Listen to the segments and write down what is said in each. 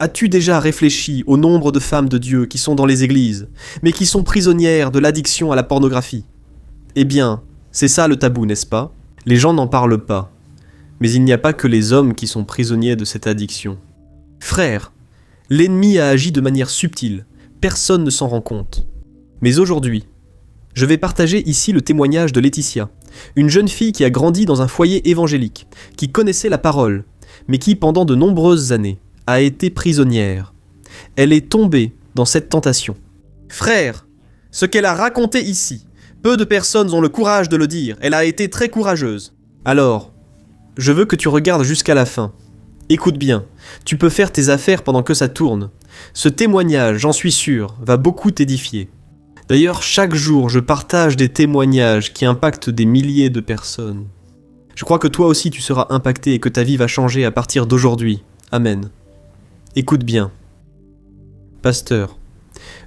As-tu déjà réfléchi au nombre de femmes de Dieu qui sont dans les églises, mais qui sont prisonnières de l'addiction à la pornographie? Eh bien, c'est ça le tabou, n'est-ce pas? Les gens n'en parlent pas. Mais il n'y a pas que les hommes qui sont prisonniers de cette addiction. Frère, l'ennemi a agi de manière subtile, personne ne s'en rend compte. Mais aujourd'hui, je vais partager ici le témoignage de Laetitia, une jeune fille qui a grandi dans un foyer évangélique, qui connaissait la parole, mais qui, pendant de nombreuses années, a été prisonnière. Elle est tombée dans cette tentation. Frère, ce qu'elle a raconté ici, peu de personnes ont le courage de le dire, elle a été très courageuse. Alors, je veux que tu regardes jusqu'à la fin. Écoute bien, tu peux faire tes affaires pendant que ça tourne. Ce témoignage, j'en suis sûr, va beaucoup t'édifier. D'ailleurs, chaque jour, je partage des témoignages qui impactent des milliers de personnes. Je crois que toi aussi tu seras impacté et que ta vie va changer à partir d'aujourd'hui. Amen. Écoute bien. Pasteur,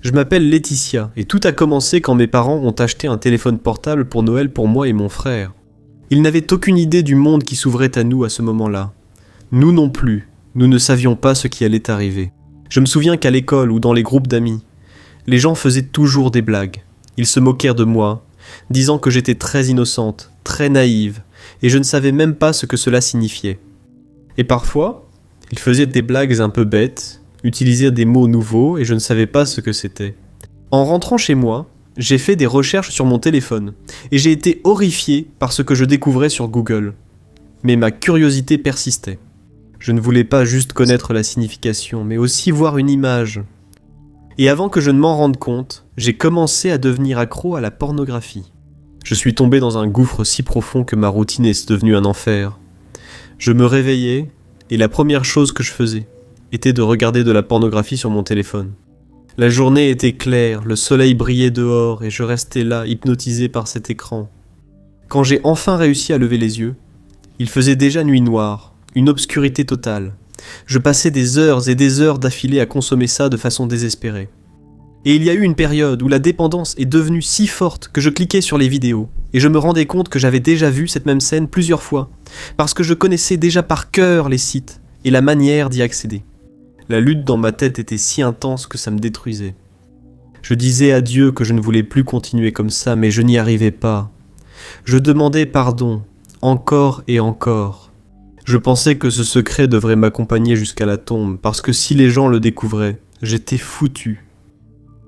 je m'appelle Laetitia et tout a commencé quand mes parents ont acheté un téléphone portable pour Noël pour moi et mon frère. Ils n'avaient aucune idée du monde qui s'ouvrait à nous à ce moment-là. Nous non plus, nous ne savions pas ce qui allait arriver. Je me souviens qu'à l'école ou dans les groupes d'amis, les gens faisaient toujours des blagues. Ils se moquèrent de moi, disant que j'étais très innocente, très naïve, et je ne savais même pas ce que cela signifiait. Et parfois, ils faisaient des blagues un peu bêtes, utilisaient des mots nouveaux et je ne savais pas ce que c'était. En rentrant chez moi, j'ai fait des recherches sur mon téléphone et j'ai été horrifié par ce que je découvrais sur Google. Mais ma curiosité persistait. Je ne voulais pas juste connaître la signification, mais aussi voir une image. Et avant que je ne m'en rende compte, j'ai commencé à devenir accro à la pornographie. Je suis tombé dans un gouffre si profond que ma routine est devenue un enfer. Je me réveillais, et la première chose que je faisais était de regarder de la pornographie sur mon téléphone. La journée était claire, le soleil brillait dehors, et je restais là, hypnotisé par cet écran. Quand j'ai enfin réussi à lever les yeux, il faisait déjà nuit noire, une obscurité totale. Je passais des heures et des heures d'affilée à consommer ça de façon désespérée. Et il y a eu une période où la dépendance est devenue si forte que je cliquais sur les vidéos, et je me rendais compte que j'avais déjà vu cette même scène plusieurs fois, parce que je connaissais déjà par cœur les sites et la manière d'y accéder. La lutte dans ma tête était si intense que ça me détruisait. Je disais à Dieu que je ne voulais plus continuer comme ça, mais je n'y arrivais pas. Je demandais pardon, encore et encore. Je pensais que ce secret devrait m'accompagner jusqu'à la tombe, parce que si les gens le découvraient, j'étais foutu.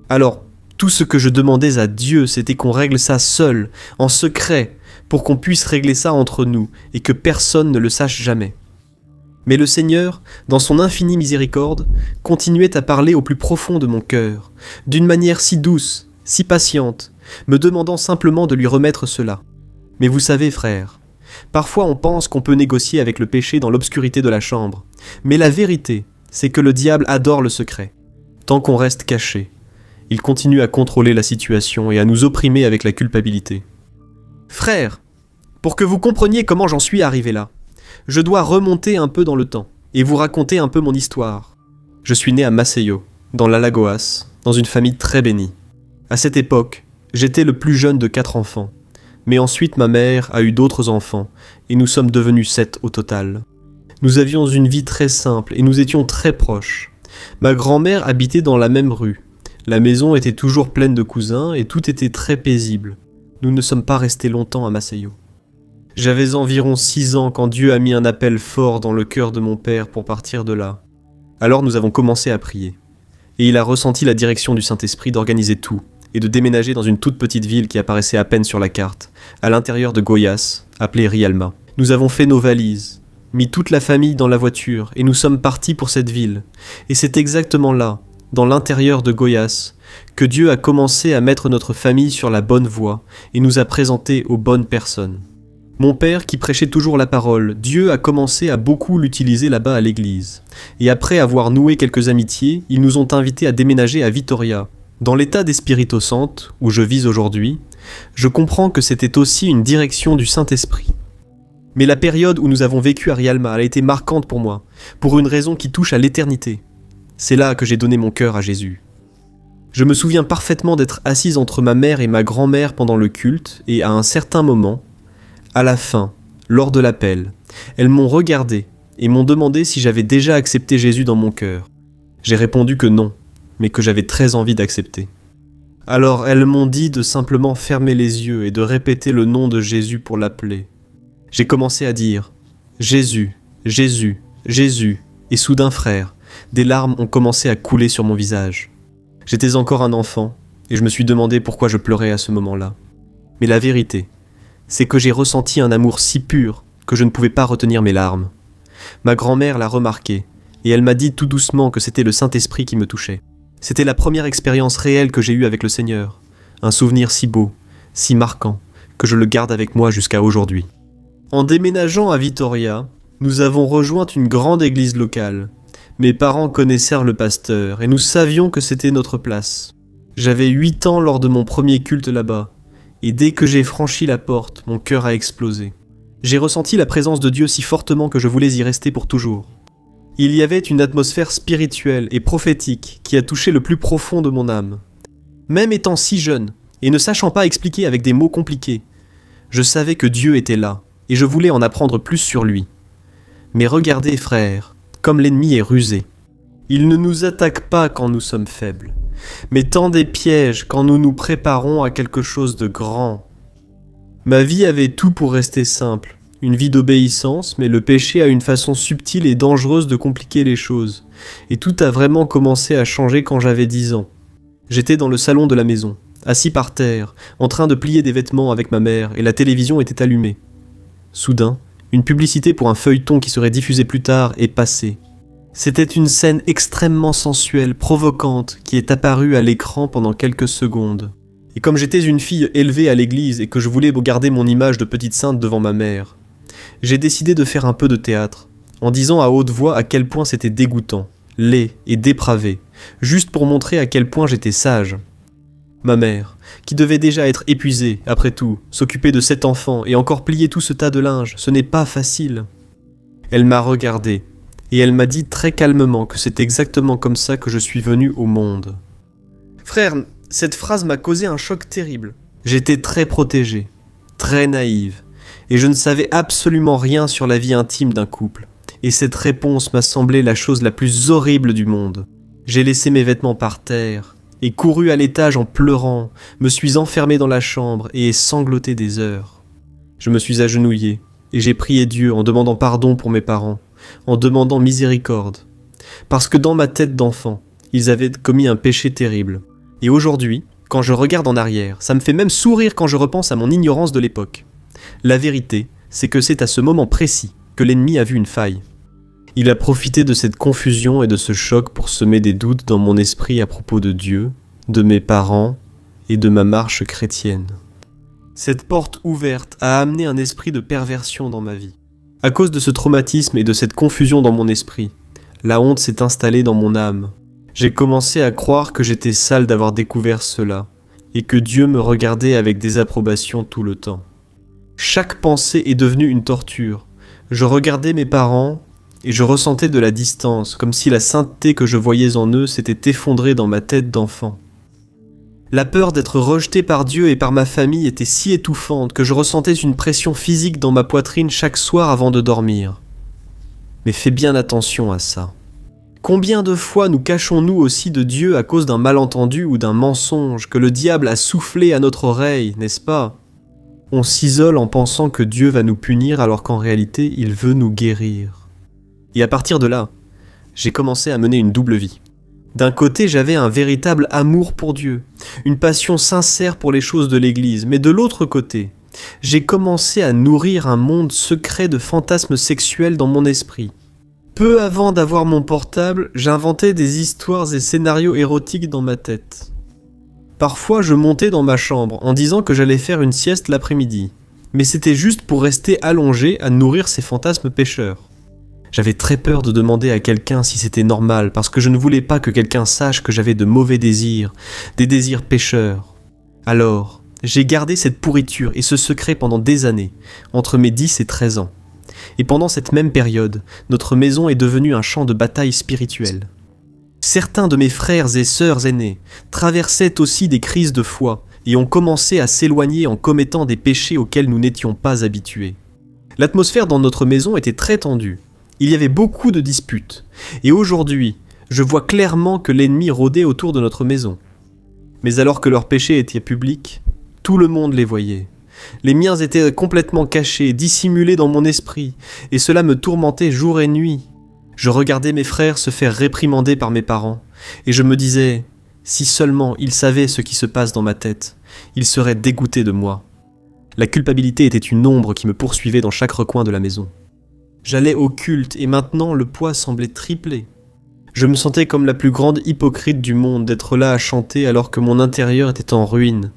Alors, tout ce que je demandais à Dieu, c'était qu'on règle ça seul, en secret, pour qu'on puisse régler ça entre nous, et que personne ne le sache jamais. Mais le Seigneur, dans son infinie miséricorde, continuait à parler au plus profond de mon cœur, d'une manière si douce, si patiente, me demandant simplement de lui remettre cela. Mais vous savez, frère, parfois on pense qu'on peut négocier avec le péché dans l'obscurité de la chambre, mais la vérité, c'est que le diable adore le secret. Tant qu'on reste caché, il continue à contrôler la situation et à nous opprimer avec la culpabilité. Frère, pour que vous compreniez comment j'en suis arrivé là, je dois remonter un peu dans le temps et vous raconter un peu mon histoire. Je suis né à Maceió, dans l'Alagoas, dans une famille très bénie. À cette époque, j'étais le plus jeune de 4 enfants, mais ensuite ma mère a eu d'autres enfants et nous sommes devenus 7 au total. Nous avions une vie très simple et nous étions très proches. Ma grand-mère habitait dans la même rue. La maison était toujours pleine de cousins et tout était très paisible. Nous ne sommes pas restés longtemps à Maceió. J'avais environ 6 ans quand Dieu a mis un appel fort dans le cœur de mon père pour partir de là. Alors nous avons commencé à prier. Et il a ressenti la direction du Saint-Esprit d'organiser tout et de déménager dans une toute petite ville qui apparaissait à peine sur la carte, à l'intérieur de Goiás, appelée Rialma. Nous avons fait nos valises, mis toute la famille dans la voiture et nous sommes partis pour cette ville. Et c'est exactement là, dans l'intérieur de Goiás, que Dieu a commencé à mettre notre famille sur la bonne voie et nous a présenté aux bonnes personnes. Mon père, qui prêchait toujours la parole, Dieu a commencé à beaucoup l'utiliser là-bas à l'église. Et après avoir noué quelques amitiés, ils nous ont invités à déménager à Vitoria. Dans l'état d'Espírito Santo, où je vis aujourd'hui, je comprends que c'était aussi une direction du Saint-Esprit. Mais la période où nous avons vécu à Rialma a été marquante pour moi, pour une raison qui touche à l'éternité. C'est là que j'ai donné mon cœur à Jésus. Je me souviens parfaitement d'être assise entre ma mère et ma grand-mère pendant le culte, et à un certain moment, à la fin, lors de l'appel, elles m'ont regardé et m'ont demandé si j'avais déjà accepté Jésus dans mon cœur. J'ai répondu que non, mais que j'avais très envie d'accepter. Alors elles m'ont dit de simplement fermer les yeux et de répéter le nom de Jésus pour l'appeler. J'ai commencé à dire « Jésus, Jésus, Jésus » et soudain frère, des larmes ont commencé à couler sur mon visage. J'étais encore un enfant et je me suis demandé pourquoi je pleurais à ce moment-là. Mais la vérité, c'est que j'ai ressenti un amour si pur que je ne pouvais pas retenir mes larmes. Ma grand-mère l'a remarqué et elle m'a dit tout doucement que c'était le Saint-Esprit qui me touchait. C'était la première expérience réelle que j'ai eue avec le Seigneur, un souvenir si beau, si marquant, que je le garde avec moi jusqu'à aujourd'hui. En déménageant à Vitoria, nous avons rejoint une grande église locale. Mes parents connaissèrent le pasteur et nous savions que c'était notre place. J'avais 8 ans lors de mon premier culte là-bas, et dès que j'ai franchi la porte, mon cœur a explosé. J'ai ressenti la présence de Dieu si fortement que je voulais y rester pour toujours. Il y avait une atmosphère spirituelle et prophétique qui a touché le plus profond de mon âme. Même étant si jeune, et ne sachant pas expliquer avec des mots compliqués, je savais que Dieu était là, et je voulais en apprendre plus sur lui. Mais regardez, frères, comme l'ennemi est rusé. Il ne nous attaque pas quand nous sommes faibles, mais tend des pièges quand nous nous préparons à quelque chose de grand. Ma vie avait tout pour rester simple, une vie d'obéissance, mais le péché a une façon subtile et dangereuse de compliquer les choses, et tout a vraiment commencé à changer quand j'avais 10 ans. J'étais dans le salon de la maison, assis par terre, en train de plier des vêtements avec ma mère, et la télévision était allumée. Soudain, une publicité pour un feuilleton qui serait diffusé plus tard est passée. C'était une scène extrêmement sensuelle, provocante, qui est apparue à l'écran pendant quelques secondes. Et comme j'étais une fille élevée à l'église et que je voulais garder mon image de petite sainte devant ma mère, j'ai décidé de faire un peu de théâtre, en disant à haute voix à quel point c'était dégoûtant, laid et dépravé, juste pour montrer à quel point j'étais sage. Ma mère, qui devait déjà être épuisée, après tout, s'occuper de 7 enfants et encore plier tout ce tas de linge, ce n'est pas facile. Elle m'a regardé, et elle m'a dit très calmement que c'est exactement comme ça que je suis venu au monde. Frère, cette phrase m'a causé un choc terrible. J'étais très protégée, très naïve, et je ne savais absolument rien sur la vie intime d'un couple. Et cette réponse m'a semblé la chose la plus horrible du monde. J'ai laissé mes vêtements par terre, et couru à l'étage en pleurant, me suis enfermé dans la chambre et ai sangloté des heures. Je me suis agenouillé, et j'ai prié Dieu en demandant pardon pour mes parents, en demandant miséricorde. Parce que dans ma tête d'enfant, ils avaient commis un péché terrible. Et aujourd'hui, quand je regarde en arrière, ça me fait même sourire quand je repense à mon ignorance de l'époque. La vérité, c'est que c'est à ce moment précis que l'ennemi a vu une faille. Il a profité de cette confusion et de ce choc pour semer des doutes dans mon esprit à propos de Dieu, de mes parents et de ma marche chrétienne. Cette porte ouverte a amené un esprit de perversion dans ma vie. À cause de ce traumatisme et de cette confusion dans mon esprit, la honte s'est installée dans mon âme. J'ai commencé à croire que j'étais sale d'avoir découvert cela, et que Dieu me regardait avec désapprobation tout le temps. Chaque pensée est devenue une torture. Je regardais mes parents, et je ressentais de la distance, comme si la sainteté que je voyais en eux s'était effondrée dans ma tête d'enfant. La peur d'être rejeté par Dieu et par ma famille était si étouffante que je ressentais une pression physique dans ma poitrine chaque soir avant de dormir. Mais fais bien attention à ça. Combien de fois nous cachons-nous aussi de Dieu à cause d'un malentendu ou d'un mensonge que le diable a soufflé à notre oreille, n'est-ce pas ? On s'isole en pensant que Dieu va nous punir alors qu'en réalité, il veut nous guérir. Et à partir de là, j'ai commencé à mener une double vie. D'un côté, j'avais un véritable amour pour Dieu, une passion sincère pour les choses de l'Église, mais de l'autre côté, j'ai commencé à nourrir un monde secret de fantasmes sexuels dans mon esprit. Peu avant d'avoir mon portable, j'inventais des histoires et scénarios érotiques dans ma tête. Parfois, je montais dans ma chambre en disant que j'allais faire une sieste l'après-midi, mais c'était juste pour rester allongé à nourrir ces fantasmes pécheurs. J'avais très peur de demander à quelqu'un si c'était normal, parce que je ne voulais pas que quelqu'un sache que j'avais de mauvais désirs, des désirs pécheurs. Alors, j'ai gardé cette pourriture et ce secret pendant des années, entre mes 10 et 13 ans. Et pendant cette même période, notre maison est devenue un champ de bataille spirituelle. Certains de mes frères et sœurs aînés traversaient aussi des crises de foi et ont commencé à s'éloigner en commettant des péchés auxquels nous n'étions pas habitués. L'atmosphère dans notre maison était très tendue. Il y avait beaucoup de disputes. Et aujourd'hui, Je vois clairement que l'ennemi rôdait autour de notre maison. Mais alors que leurs péchés étaient publics, tout le monde les voyait. Les miens étaient complètement cachés, dissimulés dans mon esprit, et cela me tourmentait jour et nuit. Je regardais mes frères se faire réprimander par mes parents, et je me disais, si seulement ils savaient ce qui se passe dans ma tête, ils seraient dégoûtés de moi. La culpabilité était une ombre qui me poursuivait dans chaque recoin de la maison. J'allais au culte, et maintenant le poids semblait tripler. Je me sentais comme la plus grande hypocrite du monde d'être là à chanter alors que mon intérieur était en ruine.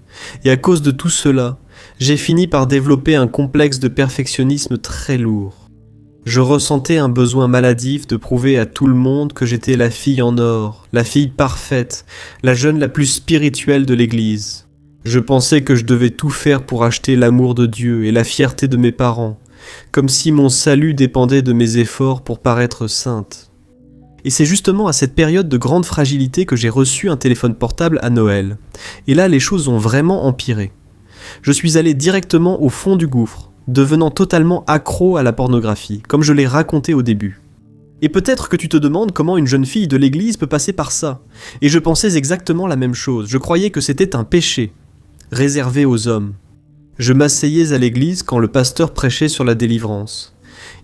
Et à cause de tout cela, j'ai fini par développer un complexe de perfectionnisme très lourd. Je ressentais un besoin maladif de prouver à tout le monde que j'étais la fille en or, la fille parfaite, la jeune la plus spirituelle de l'Église. Je pensais que je devais tout faire pour acheter l'amour de Dieu et la fierté de mes parents, comme si mon salut dépendait de mes efforts pour paraître sainte. Et c'est justement à cette période de grande fragilité que j'ai reçu un téléphone portable à Noël. Et là, les choses ont vraiment empiré. Je suis allé directement au fond du gouffre, devenant totalement accro à la pornographie, comme je l'ai raconté au début. Et peut-être que tu te demandes comment une jeune fille de l'église peut passer par ça. Et je pensais exactement la même chose, je croyais que c'était un péché, réservé aux hommes. Je m'asseyais à l'église quand le pasteur prêchait sur la délivrance.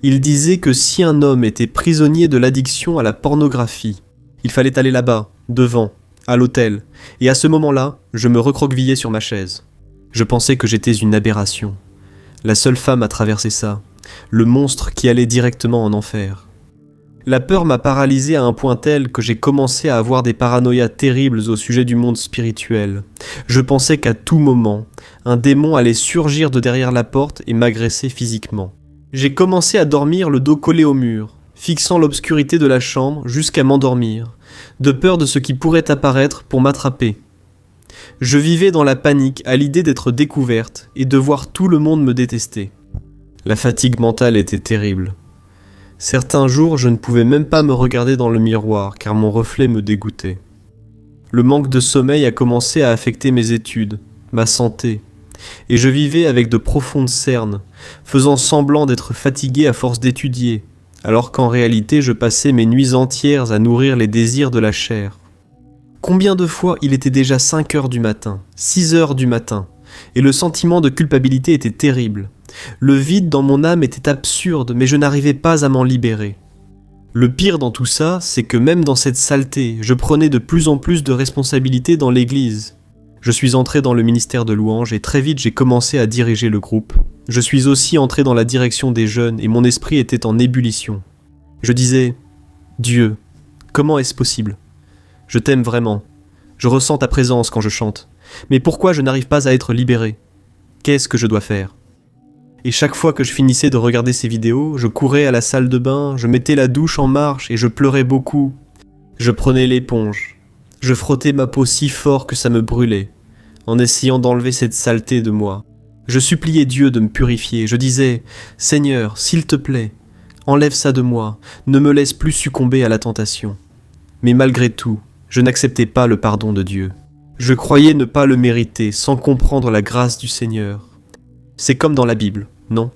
Il disait que si un homme était prisonnier de l'addiction à la pornographie, il fallait aller là-bas, devant, à l'autel, et à ce moment-là, je me recroquevillais sur ma chaise. Je pensais que j'étais une aberration. La seule femme à traverser ça, le monstre qui allait directement en enfer. La peur m'a paralysé à un point tel que j'ai commencé à avoir des paranoïas terribles au sujet du monde spirituel. Je pensais qu'à tout moment, un démon allait surgir de derrière la porte et m'agresser physiquement. J'ai commencé à dormir le dos collé au mur, fixant l'obscurité de la chambre jusqu'à m'endormir, de peur de ce qui pourrait apparaître pour m'attraper. Je vivais dans la panique à l'idée d'être découverte et de voir tout le monde me détester. La fatigue mentale était terrible. Certains jours, je ne pouvais même pas me regarder dans le miroir car mon reflet me dégoûtait. Le manque de sommeil a commencé à affecter mes études, ma santé, et je vivais avec de profondes cernes, faisant semblant d'être fatigué à force d'étudier, alors qu'en réalité je passais mes nuits entières à nourrir les désirs de la chair. Combien de fois il était déjà 5 heures du matin, 6 heures du matin, et le sentiment de culpabilité était terrible. Le vide dans mon âme était absurde, mais je n'arrivais pas à m'en libérer. Le pire dans tout ça, c'est que même dans cette saleté, je prenais de plus en plus de responsabilités dans l'église. Je suis entré dans le ministère de louange et très vite j'ai commencé à diriger le groupe. Je suis aussi entré dans la direction des jeunes et mon esprit était en ébullition. Je disais, Dieu, comment est-ce possible ? Je t'aime vraiment. Je ressens ta présence quand je chante. Mais pourquoi je n'arrive pas à être libéré ? Qu'est-ce que je dois faire ? Et chaque fois que je finissais de regarder ces vidéos, je courais à la salle de bain, je mettais la douche en marche et je pleurais beaucoup. Je prenais l'éponge. Je frottais ma peau si fort que ça me brûlait, en essayant d'enlever cette saleté de moi. Je suppliais Dieu de me purifier. Je disais, Seigneur, s'il te plaît, enlève ça de moi, ne me laisse plus succomber à la tentation. Mais malgré tout, je n'acceptais pas le pardon de Dieu. Je croyais ne pas le mériter sans comprendre la grâce du Seigneur. C'est comme dans la Bible, non ?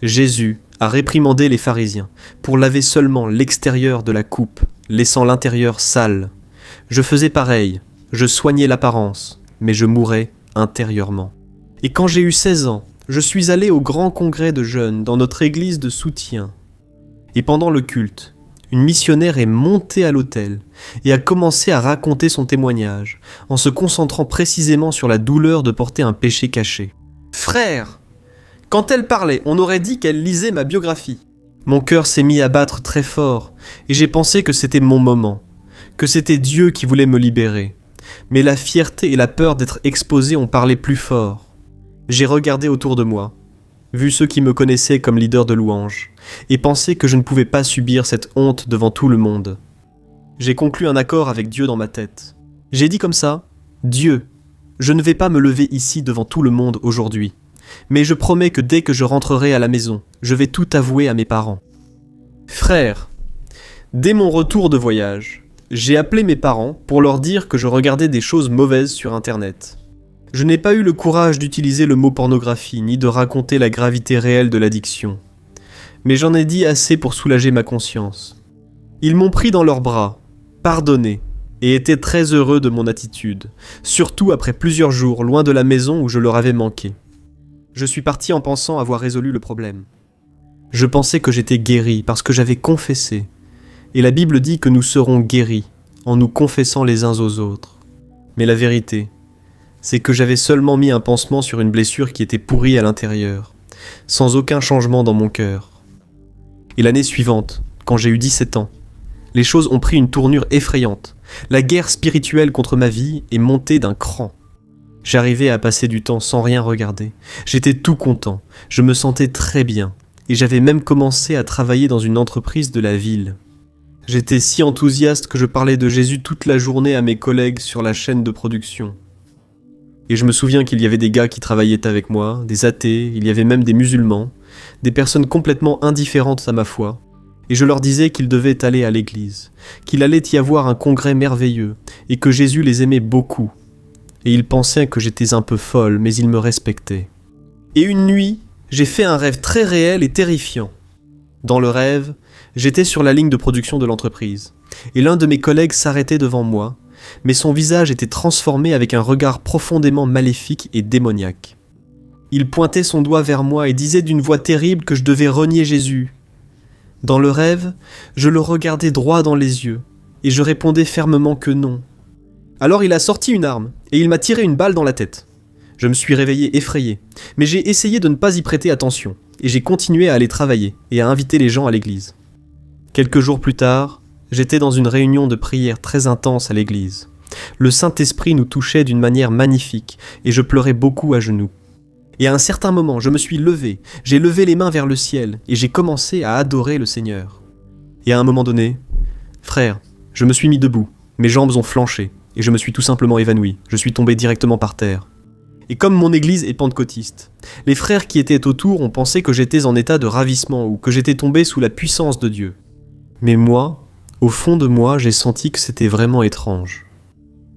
Jésus a réprimandé les pharisiens pour laver seulement l'extérieur de la coupe, laissant l'intérieur sale. Je faisais pareil, je soignais l'apparence, mais je mourais intérieurement. Et quand j'ai eu 16 ans, je suis allé au grand congrès de jeunes dans notre église de soutien. Et pendant le culte, une missionnaire est montée à l'autel et a commencé à raconter son témoignage, en se concentrant précisément sur la douleur de porter un péché caché. Frère, quand elle parlait, on aurait dit qu'elle lisait ma biographie. Mon cœur s'est mis à battre très fort et j'ai pensé que c'était mon moment, que c'était Dieu qui voulait me libérer. Mais la fierté et la peur d'être exposé ont parlé plus fort. J'ai regardé autour de moi, vu ceux qui me connaissaient comme leader de louange, et pensé que je ne pouvais pas subir cette honte devant tout le monde. J'ai conclu un accord avec Dieu dans ma tête. J'ai dit comme ça, Dieu, je ne vais pas me lever ici devant tout le monde aujourd'hui, mais je promets que dès que je rentrerai à la maison, je vais tout avouer à mes parents. Frère, dès mon retour de voyage, j'ai appelé mes parents pour leur dire que je regardais des choses mauvaises sur Internet. Je n'ai pas eu le courage d'utiliser le mot pornographie, ni de raconter la gravité réelle de l'addiction. Mais j'en ai dit assez pour soulager ma conscience. Ils m'ont pris dans leurs bras, pardonné et étaient très heureux de mon attitude, surtout après plusieurs jours loin de la maison où je leur avais manqué. Je suis parti en pensant avoir résolu le problème. Je pensais que j'étais guéri parce que j'avais confessé, et la Bible dit que nous serons guéris en nous confessant les uns aux autres. Mais la vérité, c'est que j'avais seulement mis un pansement sur une blessure qui était pourrie à l'intérieur, sans aucun changement dans mon cœur. Et l'année suivante, quand j'ai eu 17 ans, les choses ont pris une tournure effrayante. La guerre spirituelle contre ma vie est montée d'un cran. J'arrivais à passer du temps sans rien regarder. J'étais tout content, je me sentais très bien, et j'avais même commencé à travailler dans une entreprise de la ville. J'étais si enthousiaste que je parlais de Jésus toute la journée à mes collègues sur la chaîne de production. Et je me souviens qu'il y avait des gars qui travaillaient avec moi, des athées, il y avait même des musulmans, des personnes complètement indifférentes à ma foi, et je leur disais qu'ils devaient aller à l'église, qu'il allait y avoir un congrès merveilleux, et que Jésus les aimait beaucoup. Et ils pensaient que j'étais un peu folle, mais ils me respectaient. Et une nuit, j'ai fait un rêve très réel et terrifiant. Dans le rêve, j'étais sur la ligne de production de l'entreprise, et l'un de mes collègues s'arrêtait devant moi, mais son visage était transformé avec un regard profondément maléfique et démoniaque. Il pointait son doigt vers moi et disait d'une voix terrible que je devais renier Jésus. Dans le rêve, je le regardais droit dans les yeux, et je répondais fermement que non. Alors il a sorti une arme, et il m'a tiré une balle dans la tête. Je me suis réveillé effrayé, mais j'ai essayé de ne pas y prêter attention, et j'ai continué à aller travailler et à inviter les gens à l'église. Quelques jours plus tard, j'étais dans une réunion de prière très intense à l'église. Le Saint-Esprit nous touchait d'une manière magnifique, et je pleurais beaucoup à genoux. Et à un certain moment, je me suis levé, j'ai levé les mains vers le ciel, et j'ai commencé à adorer le Seigneur. Et à un moment donné, frère, je me suis mis debout, mes jambes ont flanché, et je me suis tout simplement évanoui, je suis tombé directement par terre. Et comme mon église est pentecôtiste, les frères qui étaient autour ont pensé que j'étais en état de ravissement ou que j'étais tombé sous la puissance de Dieu. Mais moi, au fond de moi, j'ai senti que c'était vraiment étrange.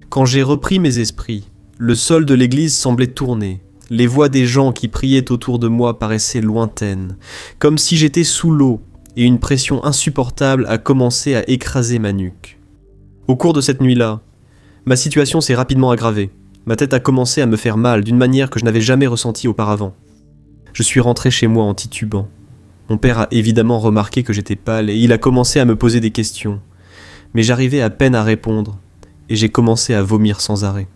Quand j'ai repris mes esprits, le sol de l'église semblait tourner, les voix des gens qui priaient autour de moi paraissaient lointaines, comme si j'étais sous l'eau, et une pression insupportable a commencé à écraser ma nuque. Au cours de cette nuit-là, ma situation s'est rapidement aggravée. Ma tête a commencé à me faire mal d'une manière que je n'avais jamais ressentie auparavant. Je suis rentré chez moi en titubant. Mon père a évidemment remarqué que j'étais pâle et il a commencé à me poser des questions. Mais j'arrivais à peine à répondre et j'ai commencé à vomir sans arrêt.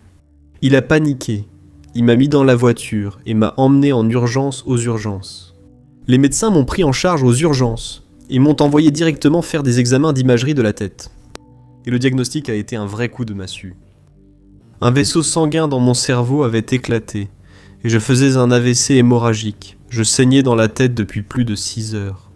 Il a paniqué. Il m'a mis dans la voiture et m'a emmené en urgence aux urgences. Les médecins m'ont pris en charge aux urgences et m'ont envoyé directement faire des examens d'imagerie de la tête. Et le diagnostic a été un vrai coup de massue. Un vaisseau sanguin dans mon cerveau avait éclaté, et je faisais un AVC hémorragique. Je saignais dans la tête depuis plus de 6 heures.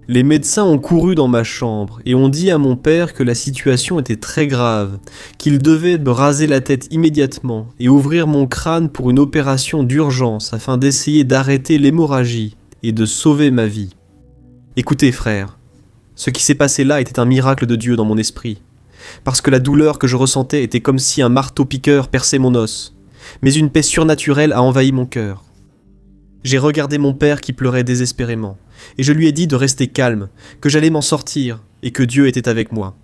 Les médecins ont couru dans ma chambre et ont dit à mon père que la situation était très grave, qu'il devait me raser la tête immédiatement et ouvrir mon crâne pour une opération d'urgence afin d'essayer d'arrêter l'hémorragie et de sauver ma vie. Écoutez frère, ce qui s'est passé là était un miracle de Dieu dans mon esprit. Parce que la douleur que je ressentais était comme si un marteau-piqueur perçait mon os, mais une paix surnaturelle a envahi mon cœur. J'ai regardé mon père qui pleurait désespérément, et je lui ai dit de rester calme, que j'allais m'en sortir, et que Dieu était avec moi.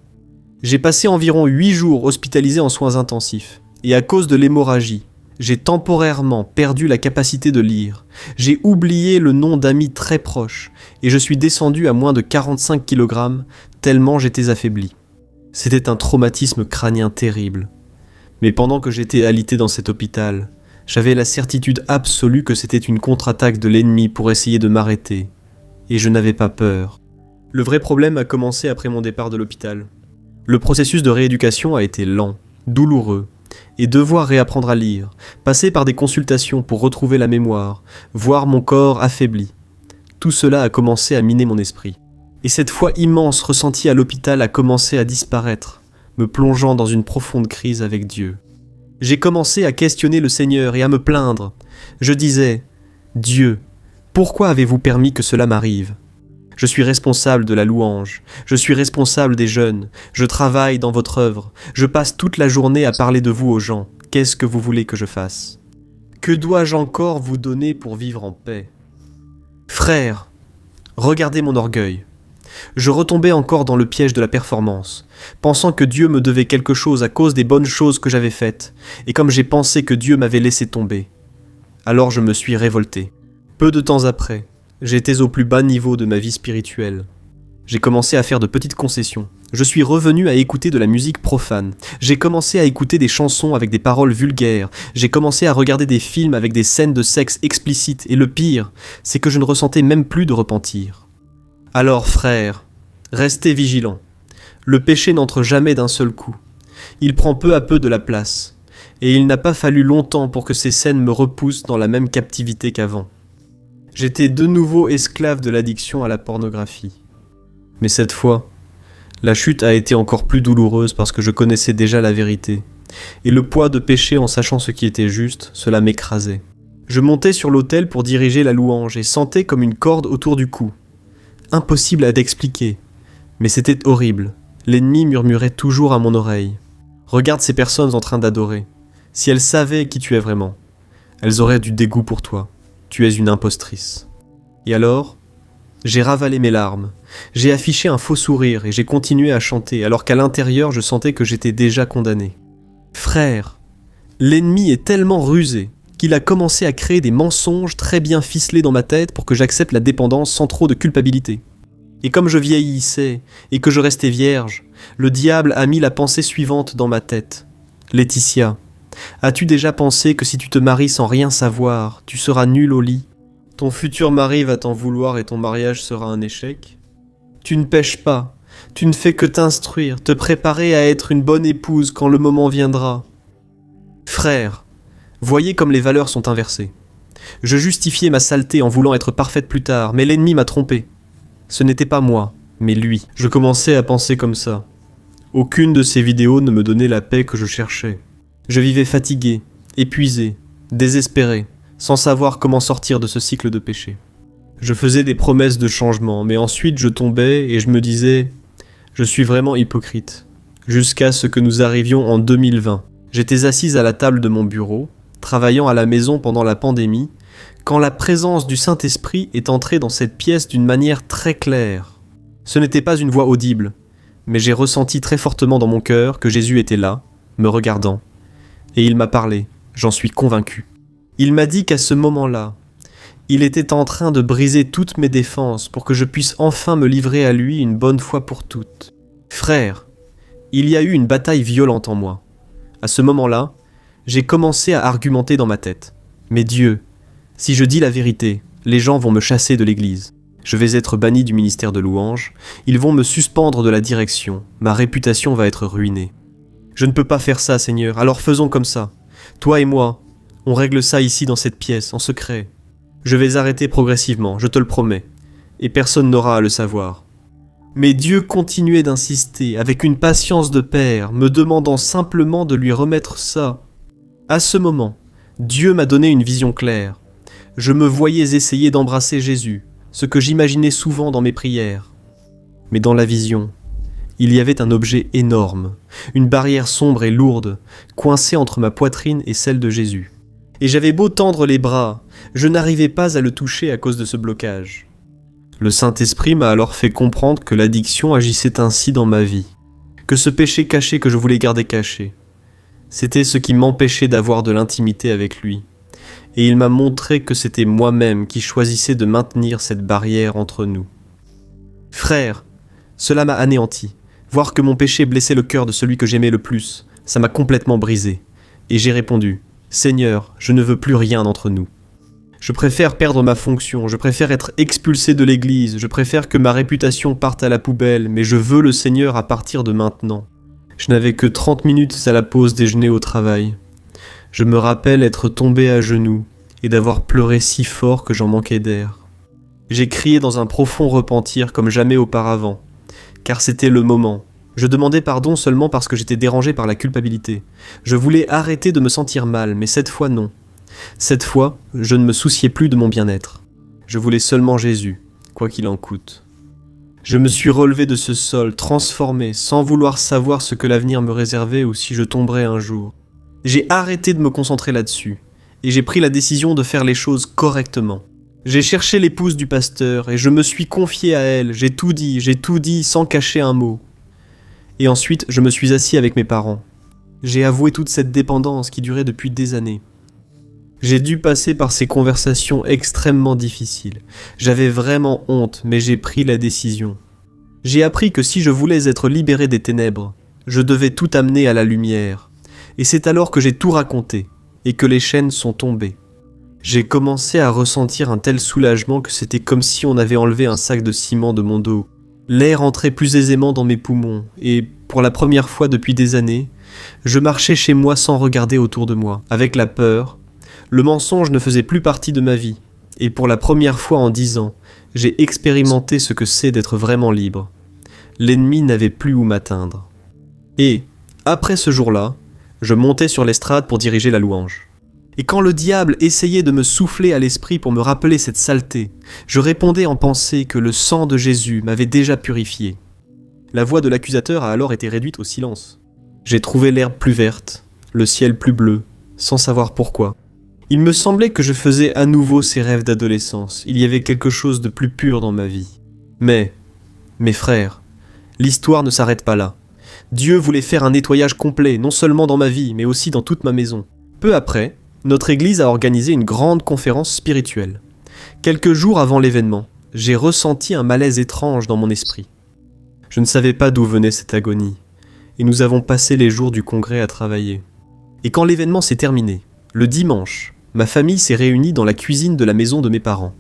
J'ai passé environ 8 jours hospitalisé en soins intensifs, et à cause de l'hémorragie, j'ai temporairement perdu la capacité de lire, j'ai oublié le nom d'amis très proches, et je suis descendu à moins de 45 kg, tellement j'étais affaibli. C'était un traumatisme crânien terrible. Mais pendant que j'étais alité dans cet hôpital, j'avais la certitude absolue que c'était une contre-attaque de l'ennemi pour essayer de m'arrêter. Et je n'avais pas peur. Le vrai problème a commencé après mon départ de l'hôpital. Le processus de rééducation a été lent, douloureux, et devoir réapprendre à lire, passer par des consultations pour retrouver la mémoire, voir mon corps affaibli. Tout cela a commencé à miner mon esprit. Et cette foi immense ressentie à l'hôpital a commencé à disparaître, me plongeant dans une profonde crise avec Dieu. J'ai commencé à questionner le Seigneur et à me plaindre. Je disais, « Dieu, pourquoi avez-vous permis que cela m'arrive ? Je suis responsable de la louange, je suis responsable des jeunes, je travaille dans votre œuvre, je passe toute la journée à parler de vous aux gens. Qu'est-ce que vous voulez que je fasse ? Que dois-je encore vous donner pour vivre en paix ? Frères, regardez mon orgueil. Je retombais encore dans le piège de la performance, pensant que Dieu me devait quelque chose à cause des bonnes choses que j'avais faites, et comme j'ai pensé que Dieu m'avait laissé tomber. Alors je me suis révolté. Peu de temps après, j'étais au plus bas niveau de ma vie spirituelle. J'ai commencé à faire de petites concessions. Je suis revenu à écouter de la musique profane. J'ai commencé à écouter des chansons avec des paroles vulgaires. J'ai commencé à regarder des films avec des scènes de sexe explicites. Et le pire, c'est que je ne ressentais même plus de repentir. Alors, frères, restez vigilants. Le péché n'entre jamais d'un seul coup. Il prend peu à peu de la place. Et il n'a pas fallu longtemps pour que ces scènes me repoussent dans la même captivité qu'avant. J'étais de nouveau esclave de l'addiction à la pornographie. Mais cette fois, la chute a été encore plus douloureuse parce que je connaissais déjà la vérité. Et le poids de péché en sachant ce qui était juste, cela m'écrasait. Je montais sur l'autel pour diriger la louange et sentais comme une corde autour du cou. Impossible à t'expliquer, mais c'était horrible. L'ennemi murmurait toujours à mon oreille. Regarde ces personnes en train d'adorer. Si elles savaient qui tu es vraiment, elles auraient du dégoût pour toi. Tu es une impostrice. Et alors, j'ai ravalé mes larmes. J'ai affiché un faux sourire et j'ai continué à chanter alors qu'à l'intérieur je sentais que j'étais déjà condamné. Frère, l'ennemi est tellement rusé qu'il a commencé à créer des mensonges très bien ficelés dans ma tête pour que j'accepte la dépendance sans trop de culpabilité. Et comme je vieillissais et que je restais vierge, le diable a mis la pensée suivante dans ma tête. Laetitia, as-tu déjà pensé que si tu te maries sans rien savoir, tu seras nulle au lit ? Ton futur mari va t'en vouloir et ton mariage sera un échec ? Tu ne pèches pas, tu ne fais que t'instruire, te préparer à être une bonne épouse quand le moment viendra. Frère, voyez comme les valeurs sont inversées. Je justifiais ma saleté en voulant être parfaite plus tard, mais l'ennemi m'a trompé. Ce n'était pas moi, mais lui. Je commençais à penser comme ça. Aucune de ces vidéos ne me donnait la paix que je cherchais. Je vivais fatigué, épuisé, désespéré, sans savoir comment sortir de ce cycle de péché. Je faisais des promesses de changement, mais ensuite je tombais et je me disais « Je suis vraiment hypocrite ». Jusqu'à ce que nous arrivions en 2020. J'étais assise à la table de mon bureau, travaillant à la maison pendant la pandémie, quand la présence du Saint-Esprit est entrée dans cette pièce d'une manière très claire. Ce n'était pas une voix audible, mais j'ai ressenti très fortement dans mon cœur que Jésus était là, me regardant. Et il m'a parlé, j'en suis convaincu. Il m'a dit qu'à ce moment-là, il était en train de briser toutes mes défenses pour que je puisse enfin me livrer à lui une bonne fois pour toutes. Frère, il y a eu une bataille violente en moi. À ce moment-là, j'ai commencé à argumenter dans ma tête. Mais Dieu, si je dis la vérité, les gens vont me chasser de l'église. Je vais être banni du ministère de louange, ils vont me suspendre de la direction, ma réputation va être ruinée. Je ne peux pas faire ça, Seigneur, alors faisons comme ça. Toi et moi, on règle ça ici dans cette pièce, en secret. Je vais arrêter progressivement, je te le promets, et personne n'aura à le savoir. Mais Dieu continuait d'insister, avec une patience de père, me demandant simplement de lui remettre ça. À ce moment, Dieu m'a donné une vision claire. Je me voyais essayer d'embrasser Jésus, ce que j'imaginais souvent dans mes prières. Mais dans la vision, il y avait un objet énorme, une barrière sombre et lourde, coincée entre ma poitrine et celle de Jésus. Et j'avais beau tendre les bras, je n'arrivais pas à le toucher à cause de ce blocage. Le Saint-Esprit m'a alors fait comprendre que l'addiction agissait ainsi dans ma vie, que ce péché caché que je voulais garder caché, c'était ce qui m'empêchait d'avoir de l'intimité avec lui. Et il m'a montré que c'était moi-même qui choisissais de maintenir cette barrière entre nous. Frère, cela m'a anéanti. Voir que mon péché blessait le cœur de celui que j'aimais le plus, ça m'a complètement brisé. Et j'ai répondu, « Seigneur, je ne veux plus rien entre nous. Je préfère perdre ma fonction, je préfère être expulsé de l'église, je préfère que ma réputation parte à la poubelle, mais je veux le Seigneur à partir de maintenant. » Je n'avais que 30 minutes à la pause déjeuner au travail. Je me rappelle être tombé à genoux et d'avoir pleuré si fort que j'en manquais d'air. J'ai crié dans un profond repentir comme jamais auparavant, car c'était le moment. Je demandais pardon seulement parce que j'étais dérangé par la culpabilité. Je voulais arrêter de me sentir mal, mais cette fois non. Cette fois, je ne me souciais plus de mon bien-être. Je voulais seulement Jésus, quoi qu'il en coûte. Je me suis relevé de ce sol, transformé, sans vouloir savoir ce que l'avenir me réservait ou si je tomberais un jour. J'ai arrêté de me concentrer là-dessus, et j'ai pris la décision de faire les choses correctement. J'ai cherché l'épouse du pasteur et je me suis confié à elle, j'ai tout dit sans cacher un mot. Et ensuite, je me suis assis avec mes parents. J'ai avoué toute cette dépendance qui durait depuis des années. J'ai dû passer par ces conversations extrêmement difficiles. J'avais vraiment honte, mais j'ai pris la décision. J'ai appris que si je voulais être libéré des ténèbres, je devais tout amener à la lumière. Et c'est alors que j'ai tout raconté, et que les chaînes sont tombées. J'ai commencé à ressentir un tel soulagement que c'était comme si on avait enlevé un sac de ciment de mon dos. L'air entrait plus aisément dans mes poumons, et pour la première fois depuis des années, je marchais chez moi sans regarder autour de moi, avec la peur. Le mensonge ne faisait plus partie de ma vie, et pour la première fois en 10 ans, j'ai expérimenté ce que c'est d'être vraiment libre. L'ennemi n'avait plus où m'atteindre. Et, après ce jour-là, je montais sur l'estrade pour diriger la louange. Et quand le diable essayait de me souffler à l'esprit pour me rappeler cette saleté, je répondais en pensée que le sang de Jésus m'avait déjà purifié. La voix de l'accusateur a alors été réduite au silence. J'ai trouvé l'herbe plus verte, le ciel plus bleu, sans savoir pourquoi. Il me semblait que je faisais à nouveau ces rêves d'adolescence. Il y avait quelque chose de plus pur dans ma vie. Mais, mes frères, l'histoire ne s'arrête pas là. Dieu voulait faire un nettoyage complet, non seulement dans ma vie, mais aussi dans toute ma maison. Peu après, notre église a organisé une grande conférence spirituelle. Quelques jours avant l'événement, j'ai ressenti un malaise étrange dans mon esprit. Je ne savais pas d'où venait cette agonie, et nous avons passé les jours du congrès à travailler. Et quand l'événement s'est terminé, le dimanche, ma famille s'est réunie dans la cuisine de la maison de mes parents,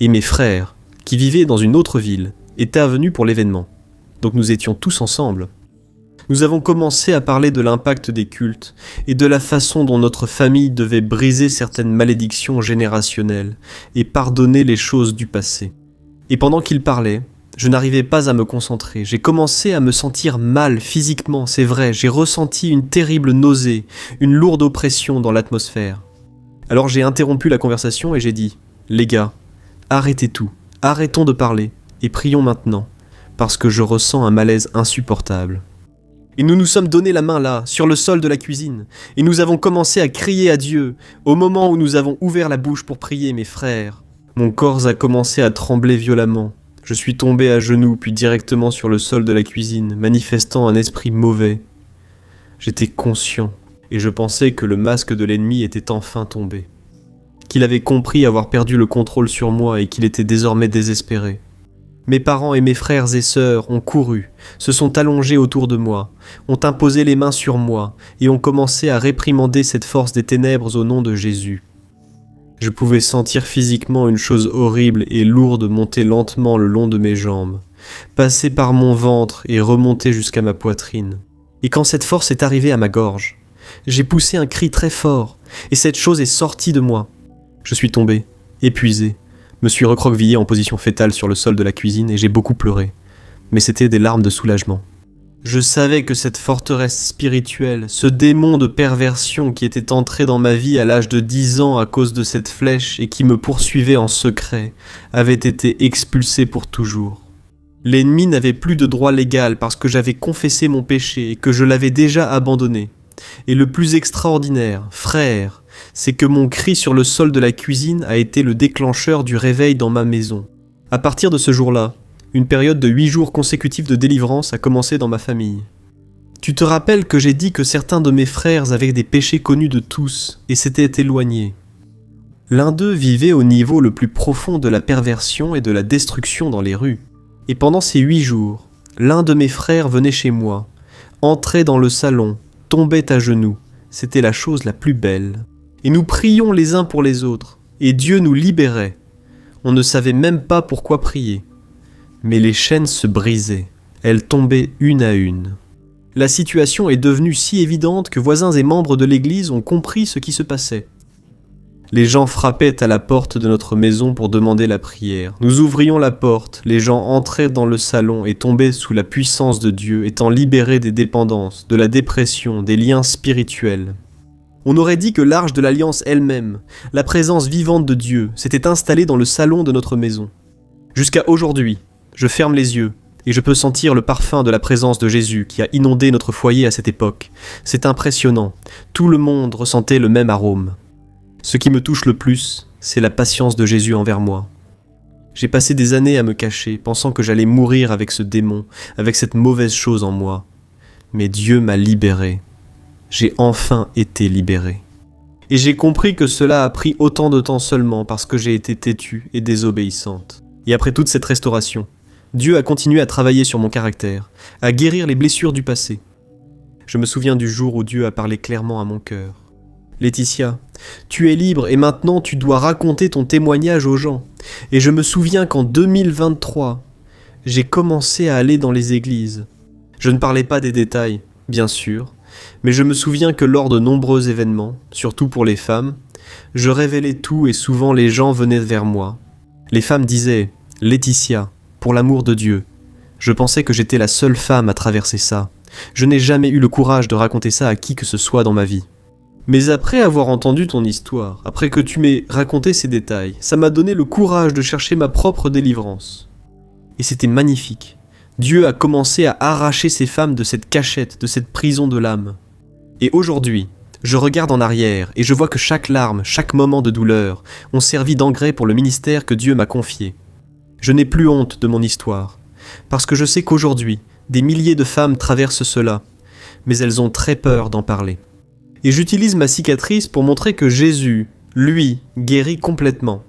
et mes frères, qui vivaient dans une autre ville, étaient venus pour l'événement. Donc nous étions tous ensemble. Nous avons commencé à parler de l'impact des cultes et de la façon dont notre famille devait briser certaines malédictions générationnelles et pardonner les choses du passé. Et pendant qu'il parlait, je n'arrivais pas à me concentrer. J'ai commencé à me sentir mal physiquement, c'est vrai. J'ai ressenti une terrible nausée, une lourde oppression dans l'atmosphère. Alors j'ai interrompu la conversation et j'ai dit « Les gars, arrêtez tout, arrêtons de parler et prions maintenant, parce que je ressens un malaise insupportable. » Et nous nous sommes donné la main là, sur le sol de la cuisine, et nous avons commencé à crier à Dieu, au moment où nous avons ouvert la bouche pour prier, mes frères. Mon corps a commencé à trembler violemment. Je suis tombé à genoux, puis directement sur le sol de la cuisine, manifestant un esprit mauvais. J'étais conscient, et je pensais que le masque de l'ennemi était enfin tombé. Qu'il avait compris avoir perdu le contrôle sur moi et qu'il était désormais désespéré. Mes parents et mes frères et sœurs ont couru, se sont allongés autour de moi, ont imposé les mains sur moi et ont commencé à réprimander cette force des ténèbres au nom de Jésus. Je pouvais sentir physiquement une chose horrible et lourde monter lentement le long de mes jambes, passer par mon ventre et remonter jusqu'à ma poitrine. Et quand cette force est arrivée à ma gorge, j'ai poussé un cri très fort et cette chose est sortie de moi. Je suis tombé, épuisé. Me suis recroquevillé en position fétale sur le sol de la cuisine et j'ai beaucoup pleuré. Mais c'était des larmes de soulagement. Je savais que cette forteresse spirituelle, ce démon de perversion qui était entré dans ma vie à l'âge de 10 ans à cause de cette flèche et qui me poursuivait en secret, avait été expulsé pour toujours. L'ennemi n'avait plus de droit légal parce que j'avais confessé mon péché et que je l'avais déjà abandonné. Et le plus extraordinaire, frère, c'est que mon cri sur le sol de la cuisine a été le déclencheur du réveil dans ma maison. À partir de ce jour-là, une période de 8 jours consécutifs de délivrance a commencé dans ma famille. Tu te rappelles que j'ai dit que certains de mes frères avaient des péchés connus de tous et s'étaient éloignés. L'un d'eux vivait au niveau le plus profond de la perversion et de la destruction dans les rues. Et pendant ces 8 jours, l'un de mes frères venait chez moi, entrait dans le salon, tombait à genoux. C'était la chose la plus belle. Et nous prions les uns pour les autres, et Dieu nous libérait. On ne savait même pas pourquoi prier. Mais les chaînes se brisaient, elles tombaient une à une. La situation est devenue si évidente que voisins et membres de l'église ont compris ce qui se passait. Les gens frappaient à la porte de notre maison pour demander la prière. Nous ouvrions la porte, les gens entraient dans le salon et tombaient sous la puissance de Dieu, étant libérés des dépendances, de la dépression, des liens spirituels. On aurait dit que l'arche de l'Alliance elle-même, la présence vivante de Dieu, s'était installée dans le salon de notre maison. Jusqu'à aujourd'hui, je ferme les yeux et je peux sentir le parfum de la présence de Jésus qui a inondé notre foyer à cette époque. C'est impressionnant, tout le monde ressentait le même arôme. Ce qui me touche le plus, c'est la patience de Jésus envers moi. J'ai passé des années à me cacher, pensant que j'allais mourir avec ce démon, avec cette mauvaise chose en moi. Mais Dieu m'a libéré. J'ai enfin été libéré. Et j'ai compris que cela a pris autant de temps seulement parce que j'ai été têtue et désobéissante. Et après toute cette restauration, Dieu a continué à travailler sur mon caractère, à guérir les blessures du passé. Je me souviens du jour où Dieu a parlé clairement à mon cœur. Laetitia, tu es libre et maintenant tu dois raconter ton témoignage aux gens. Et je me souviens qu'en 2023, j'ai commencé à aller dans les églises. Je ne parlais pas des détails, bien sûr, mais je me souviens que lors de nombreux événements, surtout pour les femmes, je révélais tout et souvent les gens venaient vers moi. Les femmes disaient « Laetitia, pour l'amour de Dieu ». Je pensais que j'étais la seule femme à traverser ça. Je n'ai jamais eu le courage de raconter ça à qui que ce soit dans ma vie. Mais après avoir entendu ton histoire, après que tu m'aies raconté ces détails, ça m'a donné le courage de chercher ma propre délivrance. Et c'était magnifique. Dieu a commencé à arracher ces femmes de cette cachette, de cette prison de l'âme. Et aujourd'hui, je regarde en arrière et je vois que chaque larme, chaque moment de douleur ont servi d'engrais pour le ministère que Dieu m'a confié. Je n'ai plus honte de mon histoire, parce que je sais qu'aujourd'hui, des milliers de femmes traversent cela, mais elles ont très peur d'en parler. Et j'utilise ma cicatrice pour montrer que Jésus, lui, guérit complètement.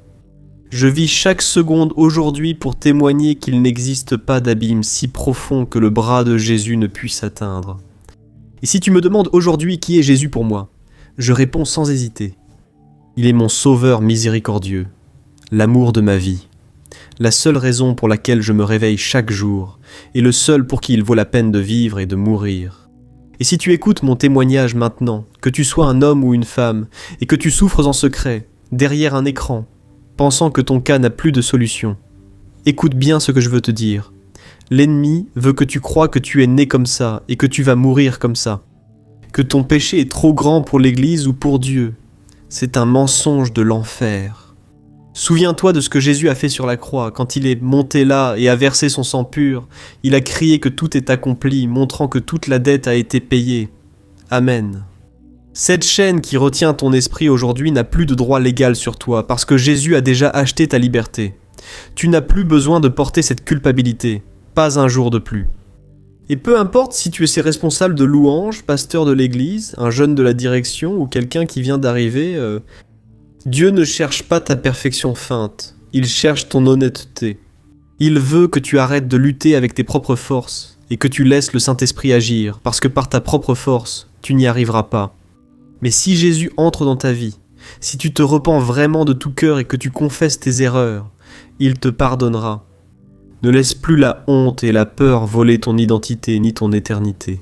Je vis chaque seconde aujourd'hui pour témoigner qu'il n'existe pas d'abîme si profond que le bras de Jésus ne puisse atteindre. Et si tu me demandes aujourd'hui qui est Jésus pour moi, je réponds sans hésiter. Il est mon sauveur miséricordieux, l'amour de ma vie, la seule raison pour laquelle je me réveille chaque jour, et le seul pour qui il vaut la peine de vivre et de mourir. Et si tu écoutes mon témoignage maintenant, que tu sois un homme ou une femme, et que tu souffres en secret, derrière un écran, pensant que ton cas n'a plus de solution, écoute bien ce que je veux te dire. L'ennemi veut que tu crois que tu es né comme ça, et que tu vas mourir comme ça. Que ton péché est trop grand pour l'Église ou pour Dieu. C'est un mensonge de l'enfer. Souviens-toi de ce que Jésus a fait sur la croix, quand il est monté là et a versé son sang pur. Il a crié que tout est accompli, montrant que toute la dette a été payée. Amen. Cette chaîne qui retient ton esprit aujourd'hui n'a plus de droit légal sur toi, parce que Jésus a déjà acheté ta liberté. Tu n'as plus besoin de porter cette culpabilité, pas un jour de plus. Et peu importe si tu es ses responsables de louange, pasteur de l'église, un jeune de la direction ou quelqu'un qui vient d'arriver, Dieu ne cherche pas ta perfection feinte, il cherche ton honnêteté. Il veut que tu arrêtes de lutter avec tes propres forces et que tu laisses le Saint-Esprit agir, parce que par ta propre force, tu n'y arriveras pas. Mais si Jésus entre dans ta vie, si tu te repens vraiment de tout cœur et que tu confesses tes erreurs, il te pardonnera. Ne laisse plus la honte et la peur voler ton identité ni ton éternité.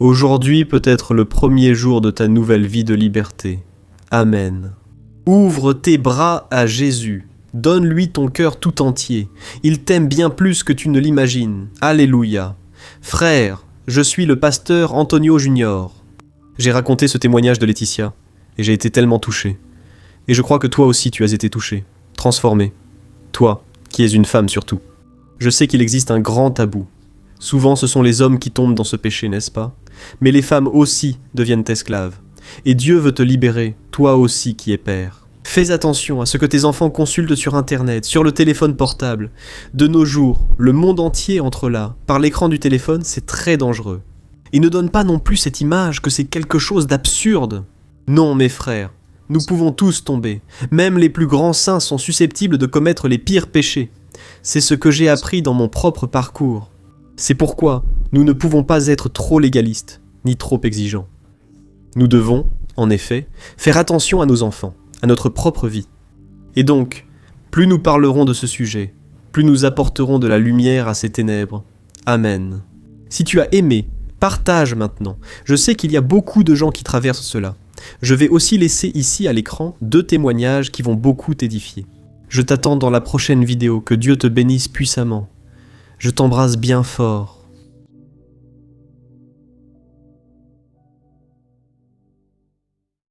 Aujourd'hui peut être le premier jour de ta nouvelle vie de liberté. Amen. Ouvre tes bras à Jésus. Donne-lui ton cœur tout entier. Il t'aime bien plus que tu ne l'imagines. Alléluia. Frère, je suis le pasteur Antonio Junior. J'ai raconté ce témoignage de Laetitia, et j'ai été tellement touché. Et je crois que toi aussi tu as été touché, transformé. Toi, qui es une femme surtout. Je sais qu'il existe un grand tabou. Souvent ce sont les hommes qui tombent dans ce péché, n'est-ce pas? Mais les femmes aussi deviennent esclaves. Et Dieu veut te libérer, toi aussi qui es père. Fais attention à ce que tes enfants consultent sur Internet, sur le téléphone portable. De nos jours, le monde entier entre là. Par l'écran du téléphone, c'est très dangereux. Et ne donne pas non plus cette image que c'est quelque chose d'absurde. Non, mes frères, nous pouvons tous tomber. Même les plus grands saints sont susceptibles de commettre les pires péchés. C'est ce que j'ai appris dans mon propre parcours. C'est pourquoi nous ne pouvons pas être trop légalistes, ni trop exigeants. Nous devons, en effet, faire attention à nos enfants, à notre propre vie. Et donc, plus nous parlerons de ce sujet, plus nous apporterons de la lumière à ces ténèbres. Amen. Si tu as aimé, partage maintenant. Je sais qu'il y a beaucoup de gens qui traversent cela. Je vais aussi laisser ici à l'écran 2 témoignages qui vont beaucoup t'édifier. Je t'attends dans la prochaine vidéo. Que Dieu te bénisse puissamment. Je t'embrasse bien fort.